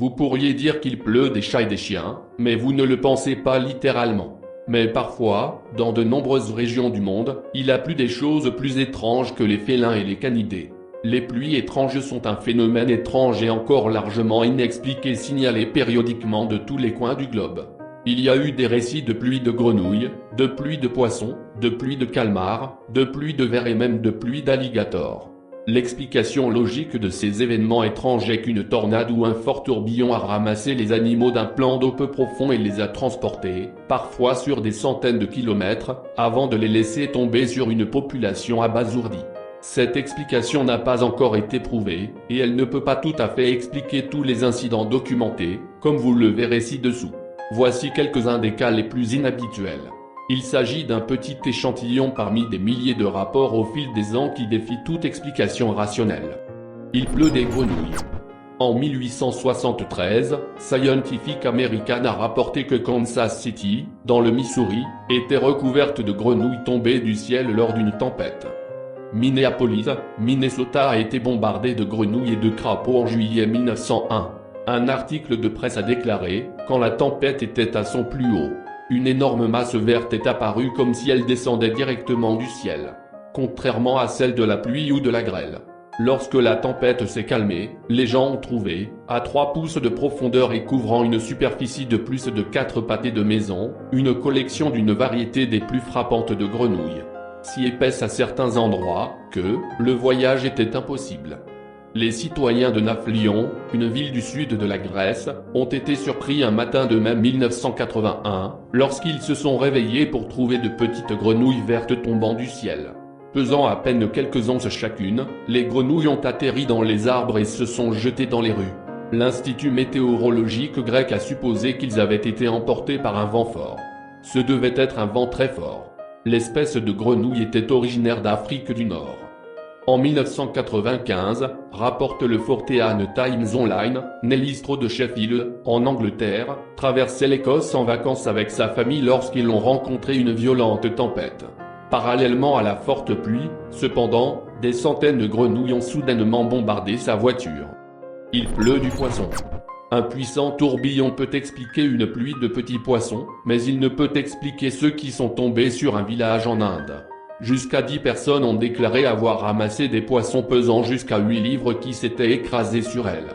Vous pourriez dire qu'il pleut des chats et des chiens, mais vous ne le pensez pas littéralement. Mais parfois, dans de nombreuses régions du monde, il a plu des choses plus étranges que les félins et les canidés. Les pluies étranges sont un phénomène étrange et encore largement inexpliqué signalé périodiquement de tous les coins du globe. Il y a eu des récits de pluies de grenouilles, de pluies de poissons, de pluies de calmars, de pluies de vers et même de pluies d'alligators. L'explication logique de ces événements étranges est qu'une tornade ou un fort tourbillon a ramassé les animaux d'un plan d'eau peu profond et les a transportés, parfois sur des centaines de kilomètres, avant de les laisser tomber sur une population abasourdie. Cette explication n'a pas encore été prouvée, et elle ne peut pas tout à fait expliquer tous les incidents documentés, comme vous le verrez ci-dessous. Voici quelques-uns des cas les plus inhabituels. Il s'agit d'un petit échantillon parmi des milliers de rapports au fil des ans qui défient toute explication rationnelle. Il pleut des grenouilles. En 1873, Scientific American a rapporté que Kansas City, dans le Missouri, était recouverte de grenouilles tombées du ciel lors d'une tempête. Minneapolis, Minnesota a été bombardée de grenouilles et de crapauds en juillet 1901. Un article de presse a déclaré, quand la tempête était à son plus haut, une énorme masse verte est apparue comme si elle descendait directement du ciel, contrairement à celle de la pluie ou de la grêle. Lorsque la tempête s'est calmée, les gens ont trouvé, à 3 pouces de profondeur et couvrant une superficie de plus de 4 pâtés de maison, une collection d'une variété des plus frappantes de grenouilles. Si épaisse à certains endroits, que le voyage était impossible. Les citoyens de Naflion, une ville du sud de la Grèce, ont été surpris un matin de mai 1981, lorsqu'ils se sont réveillés pour trouver de petites grenouilles vertes tombant du ciel. Pesant à peine quelques onces chacune, les grenouilles ont atterri dans les arbres et se sont jetées dans les rues. L'Institut météorologique grec a supposé qu'ils avaient été emportés par un vent fort. Ce devait être un vent très fort. L'espèce de grenouille était originaire d'Afrique du Nord. En 1995, rapporte le Fortean Times Online, Nelly Stroh de Sheffield, en Angleterre, traversait l'Écosse en vacances avec sa famille lorsqu'ils ont rencontré une violente tempête. Parallèlement à la forte pluie, cependant, des centaines de grenouilles ont soudainement bombardé sa voiture. Il pleut du poisson. Un puissant tourbillon peut expliquer une pluie de petits poissons, mais il ne peut expliquer ceux qui sont tombés sur un village en Inde. Jusqu'à 10 personnes ont déclaré avoir ramassé des poissons pesant jusqu'à 8 livres qui s'étaient écrasés sur elles.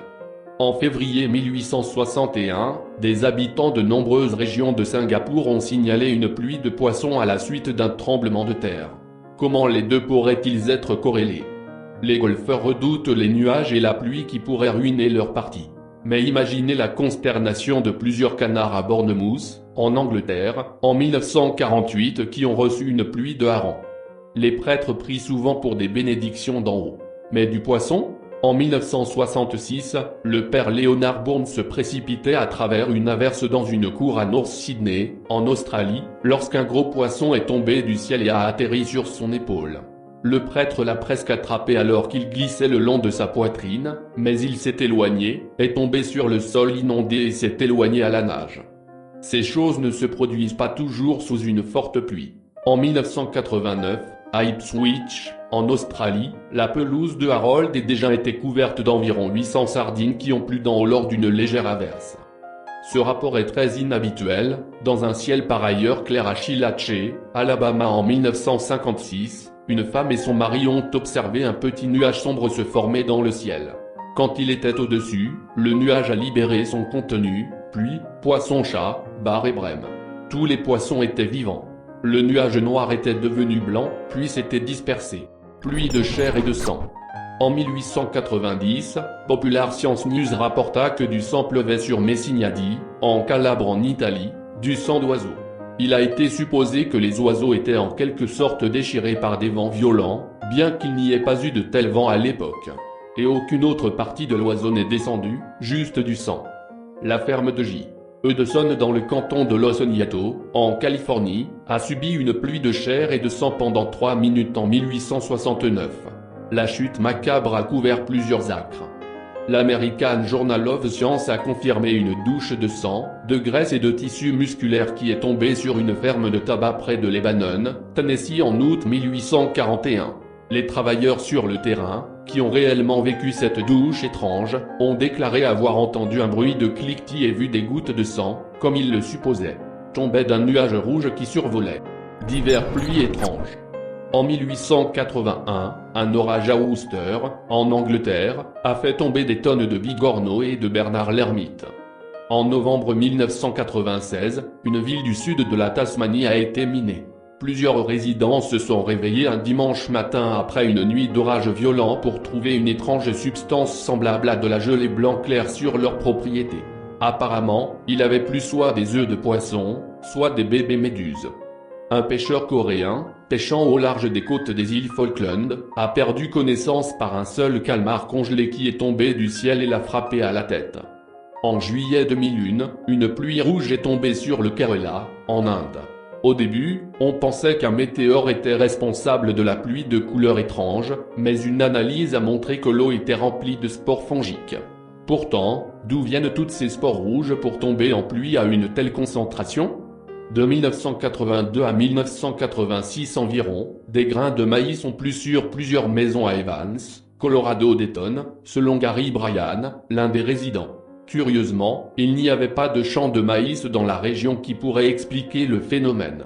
En février 1861, des habitants de nombreuses régions de Singapour ont signalé une pluie de poissons à la suite d'un tremblement de terre. Comment les deux pourraient-ils être corrélés? Les golfeurs redoutent les nuages et la pluie qui pourraient ruiner leur partie. Mais imaginez la consternation de plusieurs canards à Bournemouth, en Angleterre, en 1948 qui ont reçu une pluie de harengs. Les prêtres prient souvent pour des bénédictions d'en haut. Mais du poisson? En 1966, le père Leonard Bourne se précipitait à travers une averse dans une cour à North Sydney, en Australie, lorsqu'un gros poisson est tombé du ciel et a atterri sur son épaule. Le prêtre l'a presque attrapé alors qu'il glissait le long de sa poitrine, mais il s'est éloigné, est tombé sur le sol inondé et s'est éloigné à la nage. Ces choses ne se produisent pas toujours sous une forte pluie. En 1989, à Ipswich, en Australie, la pelouse de Harold est déjà été couverte d'environ 800 sardines qui ont plu d'en haut lors d'une légère averse. Ce rapport est très inhabituel, dans un ciel par ailleurs clair à Chilache, Alabama en 1956, une femme et son mari ont observé un petit nuage sombre se former dans le ciel. Quand il était au-dessus, le nuage a libéré son contenu, puis, poisson-chat, bar et brème. Tous les poissons étaient vivants. Le nuage noir était devenu blanc, puis s'était dispersé. Pluie de chair et de sang. En 1890, Popular Science News rapporta que du sang pleuvait sur Messignadi, en Calabre en Italie, du sang d'oiseaux. Il a été supposé que les oiseaux étaient en quelque sorte déchirés par des vents violents, bien qu'il n'y ait pas eu de tel vent à l'époque. Et aucune autre partie de l'oiseau n'est descendue, juste du sang. La ferme de J. Edson dans le canton de Los Oniato, en Californie, a subi une pluie de chair et de sang pendant 3 minutes en 1869. La chute macabre a couvert plusieurs acres. L'American Journal of Science a confirmé une douche de sang, de graisse et de tissu musculaire qui est tombée sur une ferme de tabac près de Lebanon, Tennessee en août 1841. Les travailleurs sur le terrain, qui ont réellement vécu cette douche étrange, ont déclaré avoir entendu un bruit de cliquetis et vu des gouttes de sang, comme ils le supposaient, tomber d'un nuage rouge qui survolait. Divers pluies étranges. En 1881, un orage à Worcester, en Angleterre, a fait tomber des tonnes de bigorneaux et de Bernard l'ermite. En novembre 1996, une ville du sud de la Tasmanie a été minée. Plusieurs résidents se sont réveillés un dimanche matin après une nuit d'orage violent pour trouver une étrange substance semblable à de la gelée blanc clair sur leur propriété. Apparemment, il avait plus soit des œufs de poisson, soit des bébés méduses. Un pêcheur coréen, pêchant au large des côtes des îles Falkland, a perdu connaissance par un seul calmar congelé qui est tombé du ciel et l'a frappé à la tête. En juillet 2001, une pluie rouge est tombée sur le Kerala, en Inde. Au début, on pensait qu'un météore était responsable de la pluie de couleur étrange, mais une analyse a montré que l'eau était remplie de spores fongiques. Pourtant, d'où viennent toutes ces spores rouges pour tomber en pluie à une telle concentration ? De 1982 à 1986 environ, des grains de maïs ont plu sur plusieurs maisons à Evans, Colorado Dayton, selon Gary Bryan, l'un des résidents. Curieusement, il n'y avait pas de champ de maïs dans la région qui pourrait expliquer le phénomène.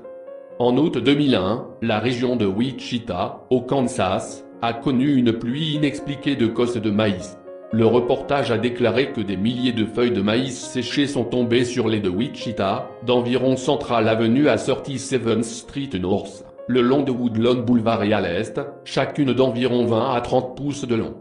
En août 2001, la région de Wichita, au Kansas, a connu une pluie inexpliquée de cosses de maïs. Le reportage a déclaré que des milliers de feuilles de maïs séchées sont tombées sur les de Wichita, d'environ Central Avenue à 37th Street North, le long de Woodlawn Boulevard et à l'est, chacune d'environ 20 à 30 pouces de long.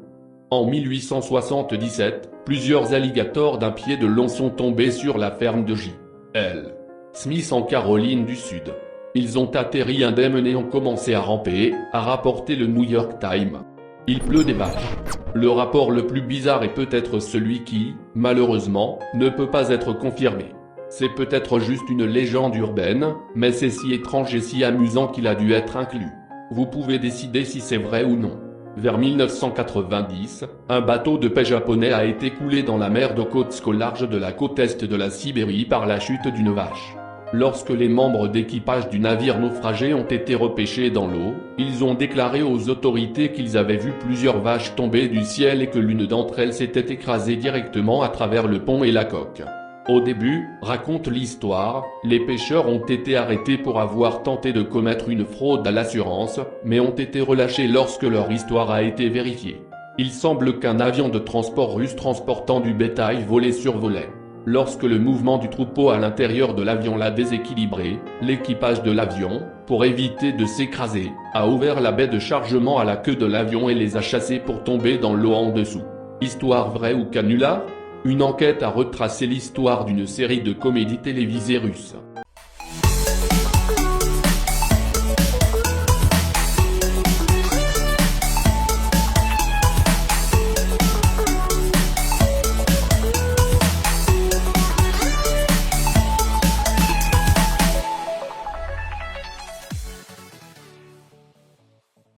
En 1877, plusieurs alligators d'un pied de long sont tombés sur la ferme de J.L. Smith en Caroline du Sud. Ils ont atterri indemnes et ont commencé à ramper, a rapporté le New York Times. Il pleut des vaches. Le rapport le plus bizarre est peut-être celui qui, malheureusement, ne peut pas être confirmé. C'est peut-être juste une légende urbaine, mais c'est si étrange et si amusant qu'il a dû être inclus. Vous pouvez décider si c'est vrai ou non. Vers 1990, un bateau de paix japonais a été coulé dans la mer d'Okhotsk au large de la côte est de la Sibérie par la chute d'une vache. Lorsque les membres d'équipage du navire naufragé ont été repêchés dans l'eau, ils ont déclaré aux autorités qu'ils avaient vu plusieurs vaches tomber du ciel et que l'une d'entre elles s'était écrasée directement à travers le pont et la coque. Au début, raconte l'histoire, les pêcheurs ont été arrêtés pour avoir tenté de commettre une fraude à l'assurance, mais ont été relâchés lorsque leur histoire a été vérifiée. Il semble qu'un avion de transport russe transportant du bétail survolait. Lorsque le mouvement du troupeau à l'intérieur de l'avion l'a déséquilibré, l'équipage de l'avion, pour éviter de s'écraser, a ouvert la baie de chargement à la queue de l'avion et les a chassés pour tomber dans l'eau en dessous. Histoire vraie ou canular ? Une enquête a retracé l'histoire d'une série de comédies télévisées russes.